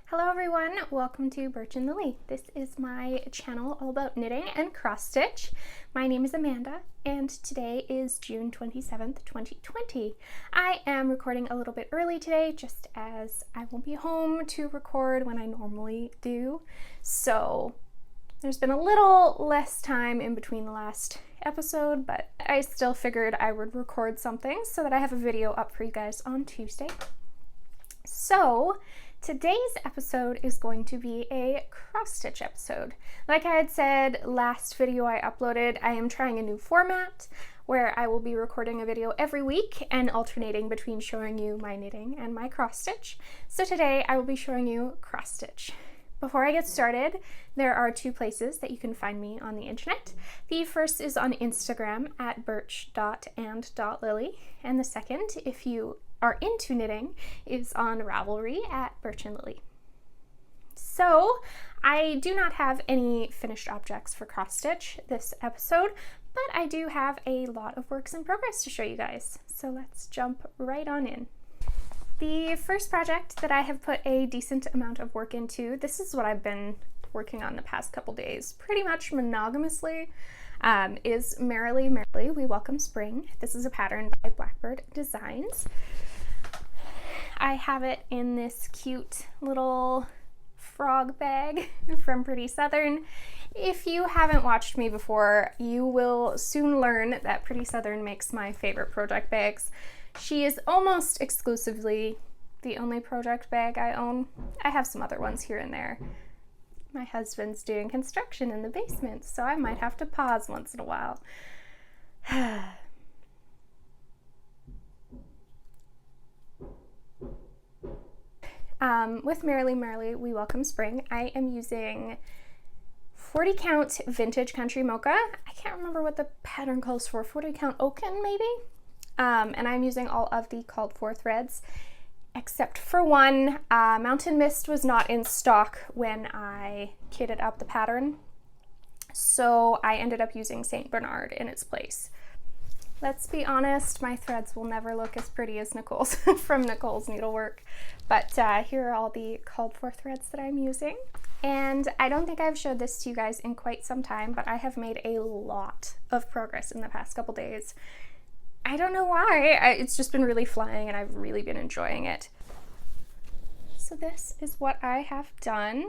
Hello everyone, welcome to Birch and Lily. This is my channel all about knitting and cross stitch. My name is Amanda and today is June 27th, 2020. I am recording a little bit early today just as I won't be home to record when I normally do. So there's been a little less time in between the last episode, but I still figured I would record something so that I have a video up for you guys on Tuesday. So today's episode is going to be a cross-stitch episode. Like I had said last video I uploaded, I am trying a new format where I will be recording a video every week and alternating between showing you my knitting and my cross-stitch. So today I will be showing you cross-stitch. Before I get started, there are two places that you can find me on the internet. The first is on Instagram at birch.and.lily, and the second, if you are into knitting, is on Ravelry at birchandlily. So I do not have any finished objects for cross stitch this episode, but I do have a lot of works in progress to show you guys. So let's jump right on in. The first project that I have put a decent amount of work into, this is what I've been working on the past couple days, pretty much monogamously, is Merrily, Merrily, We Welcome Spring. This is a pattern by Blackbird Designs. I have it in this cute little frog bag from Pretty Southern. If you haven't watched me before, you will soon learn that Pretty Southern makes my favorite project bags. She is almost exclusively the only project bag I own. I have some other ones here and there. My husband's doing construction in the basement, so I might have to pause once in a while. With Merrily, Merrily, We Welcome Spring, I am using 40 count vintage country Mocha. I can't remember what the pattern calls for, 40 count Oaken maybe? And I'm using all of the called for threads, except for one. Mountain Mist was not in stock when I kitted up the pattern, so I ended up using St. Bernard in its place. Let's be honest, my threads will never look as pretty as Nicole's from Nicole's Needlework, but here are all the called for threads that I'm using. And I don't think I've showed this to you guys in quite some time, but I have made a lot of progress in the past couple days. I don't know why, it's just been really flying and I've really been enjoying it. So this is what I have done.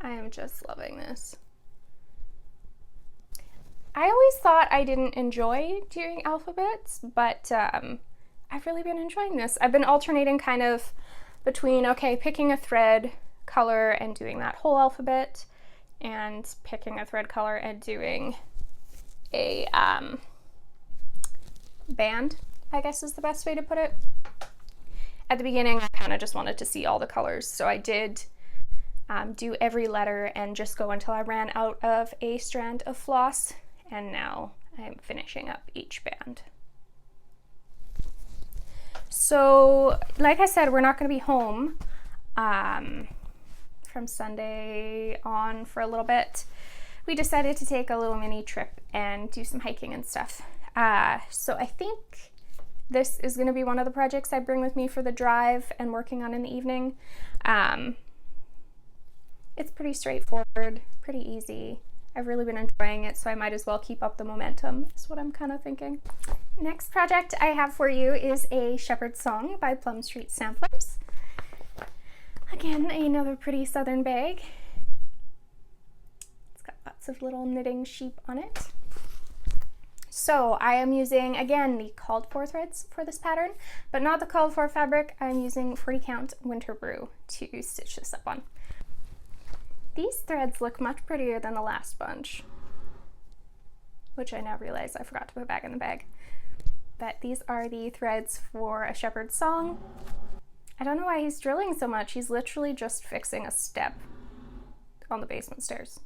I am just loving this. I always thought I didn't enjoy doing alphabets, but I've really been enjoying this. I've been alternating kind of between, okay, picking a thread color and doing that whole alphabet, and picking a thread color and doing a band, I guess is the best way to put it. At the beginning, I kind of just wanted to see all the colors, so I did do every letter and just go until I ran out of a strand of floss, and now I'm finishing up each band. So, like I said, we're not going to be home from Sunday on for a little bit. We decided to take a little mini trip and do some hiking and stuff. So I think this is going to be one of the projects I bring with me for the drive and working on in the evening. It's pretty straightforward, pretty easy. I've really been enjoying it, so I might as well keep up the momentum, is what I'm kind of thinking. Next project I have for you is a Shepherd's Song by Plum Street Samplers. Again, another Pretty Southern bag. It's got lots of little knitting sheep on it. So I am using, again, the called for threads for this pattern, but not the called for fabric. I'm using 40 count Winter Brew to stitch this up on. These threads look much prettier than the last bunch, which I now realize I forgot to put back in the bag. But these are the threads for a Shepherd's Song. I don't know why he's drilling so much. He's literally just fixing a step on the basement stairs.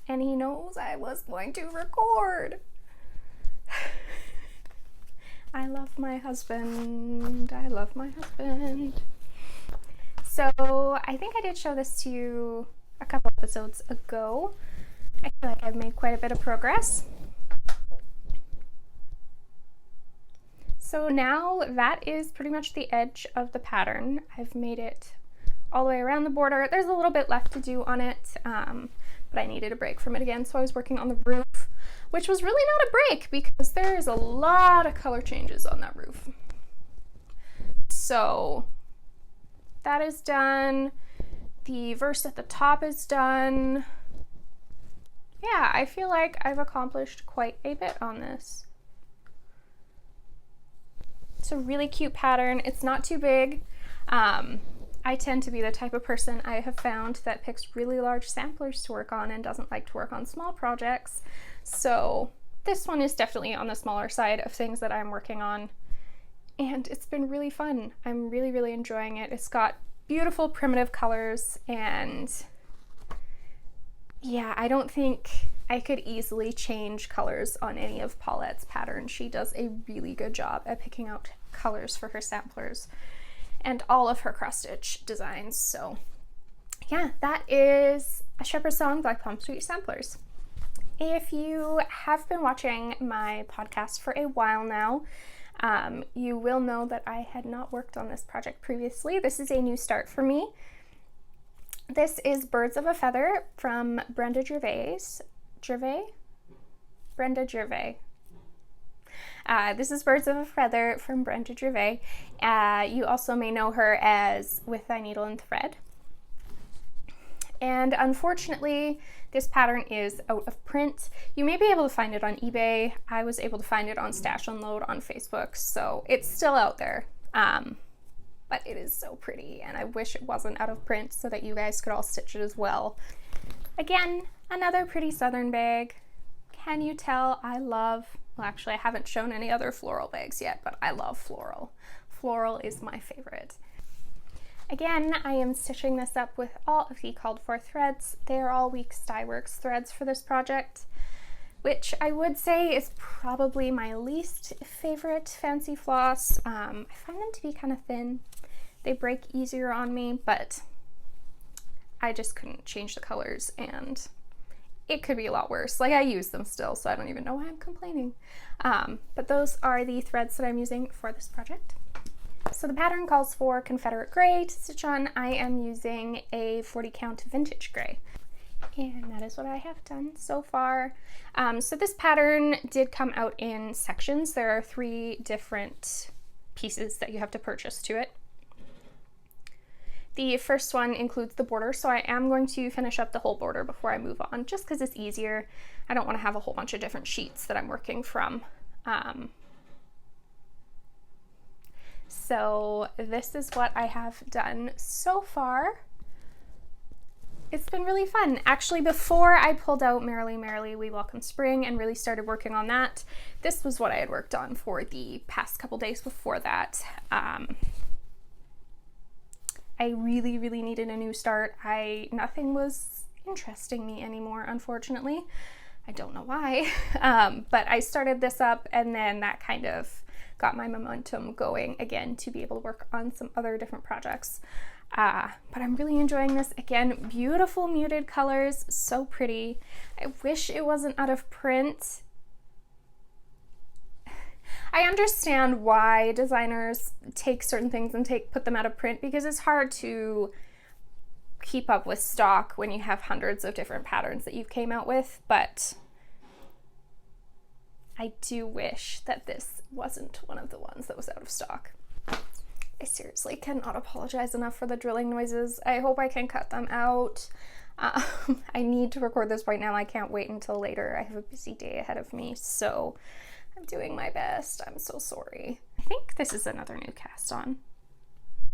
And he knows I was going to record. I love my husband. I love my husband. So I think I did show this to you a couple episodes ago. I feel like I've made quite a bit of progress. So now that is pretty much the edge of the pattern. I've made it all the way around the border. There's a little bit left to do on it, but I needed a break from it again, so I was working on the roof, which was really not a break because there's a lot of color changes on that roof. So that is done. The verse at the top is done. Yeah, I feel like I've accomplished quite a bit on this. It's a really cute pattern. It's not too big. I tend to be the type of person, I have found, that picks really large samplers to work on and doesn't like to work on small projects. So this one is definitely on the smaller side of things that I'm working on. And it's been really fun. I'm really, really enjoying it. It's got beautiful primitive colors, and yeah, I don't think I could easily change colors on any of Paulette's patterns. She does a really good job at picking out colors for her samplers and all of her cross stitch designs. So yeah, that is A Shepherd's Song by Plum Sweet Samplers. If you have been watching my podcast for a while now, you will know that I had not worked on this project previously. This is a new start for me. This is Birds of a Feather from Brenda Gervais. Brenda Gervais. This is Birds of a Feather from Brenda Gervais. You also may know her as With Thy Needle and Thread. And unfortunately, this pattern is out of print. You may be able to find it on eBay. I was able to find it on Stash Unload on Facebook, so it's still out there. But it is so pretty, and I wish it wasn't out of print so that you guys could all stitch it as well. Again, another pretty southern bag. Can you tell I love, well, actually I haven't shown any other floral bags yet, but I love floral. Floral is my favorite. Again, I am stitching this up with all of the called for threads. They are all Weeks Dye Works threads for this project, which I would say is probably my least favorite fancy floss. I find them to be kind of thin. They break easier on me, but I just couldn't change the colors, and it could be a lot worse. Like, I use them still, so I don't even know why I'm complaining. But those are the threads that I'm using for this project. So the pattern calls for Confederate Gray to stitch on. I am using a 40 count vintage gray. And that is what I have done so far. So this pattern did come out in sections. There are 3 different pieces that you have to purchase to it. The first one includes the border, so I am going to finish up the whole border before I move on, just because it's easier. I don't want to have a whole bunch of different sheets that I'm working from. So this is what I have done so far. It's been really fun. Actually, before I pulled out Merrily, Merrily, We Welcome Spring and really started working on that, this was what I had worked on for the past couple days before that. I really, really needed a new start. Nothing was interesting me anymore, unfortunately. I don't know why, but I started this up, and then that kind of got my momentum going again to be able to work on some other different projects. But I'm really enjoying this. Again, beautiful muted colors, so pretty. I wish it wasn't out of print. I understand why designers take certain things and put them out of print, because it's hard to keep up with stock when you have hundreds of different patterns that you came out with, but I do wish that this wasn't one of the ones that was out of stock. I seriously cannot apologize enough for the drilling noises. I hope I can cut them out. I need to record this right now. I can't wait until later. I have a busy day ahead of me, so I'm doing my best. I'm so sorry. I think this is another new cast on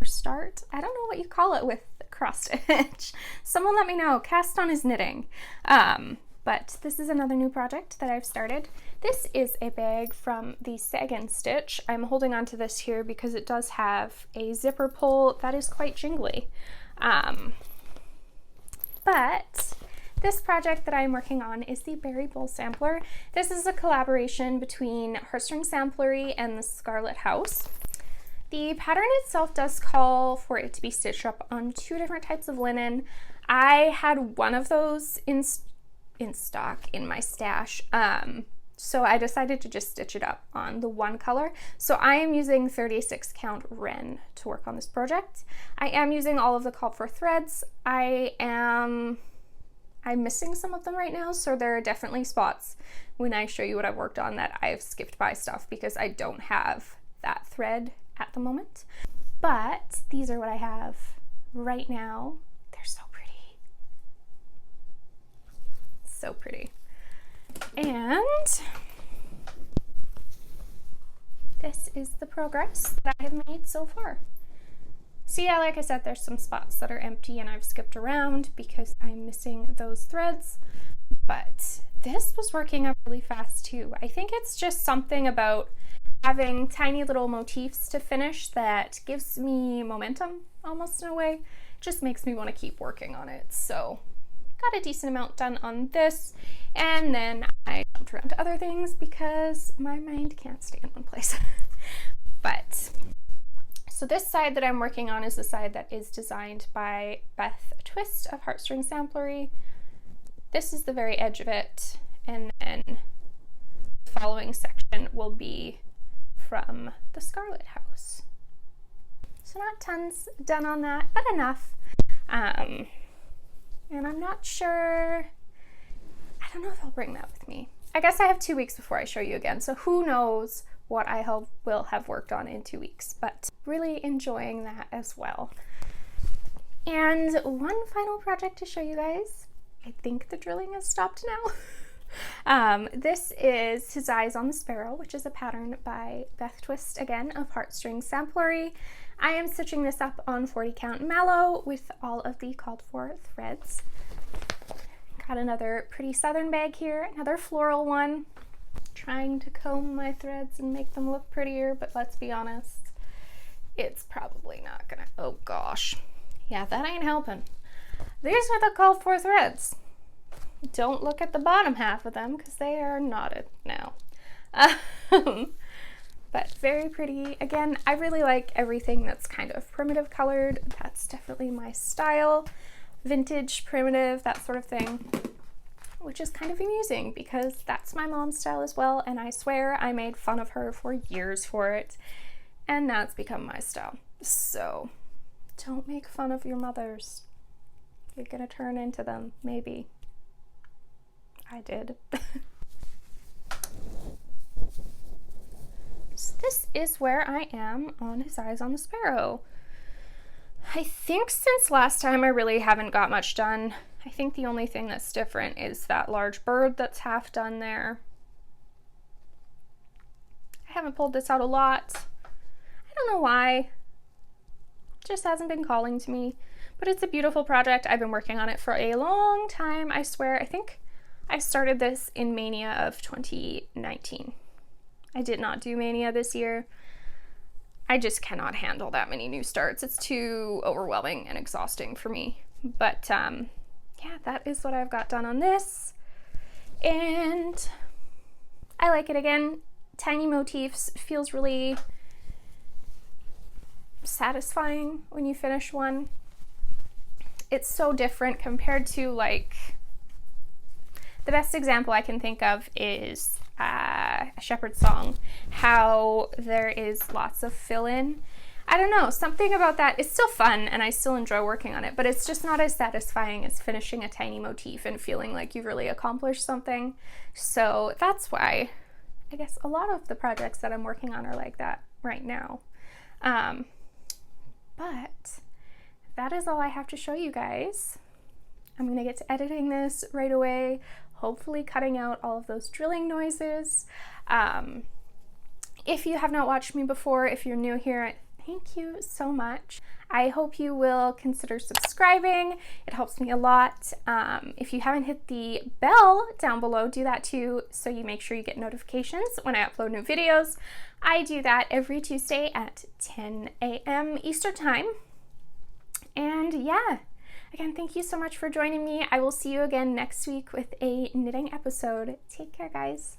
or start. I don't know what you call it with cross stitch. Someone let me know. Cast on is knitting. But this is another new project that I've started. This is a bag from the Sag and Stitch. I'm holding on to this here because it does have a zipper pull that is quite jingly. But this project that I'm working on is the Berry Bowl Sampler. This is a collaboration between Heartstring Samplery and the Scarlett house. The pattern itself does call for it to be stitched up on 2 different types of linen. I had one of those in stock in my stash. So I decided to just stitch it up on the one color. So I am using 36 count Wren to work on this project. I am using all of the called for threads. I'm missing some of them right now, so there are definitely spots when I show you what I've worked on that I've skipped by stuff because I don't have that thread at the moment. But these are what I have right now. They're so pretty. So pretty. And this is the progress that I have made so far. So yeah, like I said, there's some spots that are empty and I've skipped around because I'm missing those threads, but this was working up really fast too. I think it's just something about having tiny little motifs to finish that gives me momentum almost in a way. It just makes me want to keep working on it. So got a decent amount done on this, and then I jumped around to other things because my mind can't stay in one place. But so this side that I'm working on is the side that is designed by Beth Twist of Heartstring Samplery. This is the very edge of it, and then the following section will be from the Scarlett house. So not tons done on that, but enough. And I'm not sure, I don't know if I'll bring that with me. I guess I have 2 weeks before I show you again, so who knows what I will have worked on in 2 weeks, but really enjoying that as well. And one final project to show you guys. I think the drilling has stopped now. This is His Eyes on the Sparrow, which is a pattern by Beth Twist, again, of Heartstring Samplery. I am stitching this up on 40 count Mallow with all of the called for threads. Got another pretty southern bag here, another floral one. Trying to comb my threads and make them look prettier, but let's be honest, it's probably not gonna, oh gosh. Yeah, that ain't helping. These are the called for threads. Don't look at the bottom half of them because they are knotted now. But very pretty. Again, I really like everything that's kind of primitive colored. That's definitely my style. Vintage, primitive, that sort of thing. Which is kind of amusing because that's my mom's style as well, and I swear I made fun of her for years for it. And now it's become my style. So don't make fun of your mothers. You're gonna turn into them, maybe. I did. So this is where I am on His Eyes on the Sparrow. I think since last time I really haven't got much done. I think the only thing that's different is that large bird that's half done there. I haven't pulled this out a lot. I don't know why. It just hasn't been calling to me. But it's a beautiful project. I've been working on it for a long time, I swear. I think I started this in Mania of 2019. I did not do Mania this year. I just cannot handle that many new starts. It's too overwhelming and exhausting for me. But yeah, that is what I've got done on this. And I like it again. Tiny motifs, feels really satisfying when you finish one. It's so different compared to, like, the best example I can think of is a shepherd's song, how there is lots of fill-in. I don't know, something about that is still fun and I still enjoy working on it, but it's just not as satisfying as finishing a tiny motif and feeling like you've really accomplished something. So that's why I guess a lot of the projects that I'm working on are like that right now. But that is all I have to show you guys. I'm gonna get to editing this right away, hopefully cutting out all of those drilling noises. If you have not watched me before, if you're new here, thank you so much. I hope you will consider subscribing. It helps me a lot. If you haven't hit the bell down below, do that too, so you make sure you get notifications when I upload new videos. I do that every Tuesday at 10 a.m. Eastern Time. And yeah, again, thank you so much for joining me. I will see you again next week with a knitting episode. Take care, guys.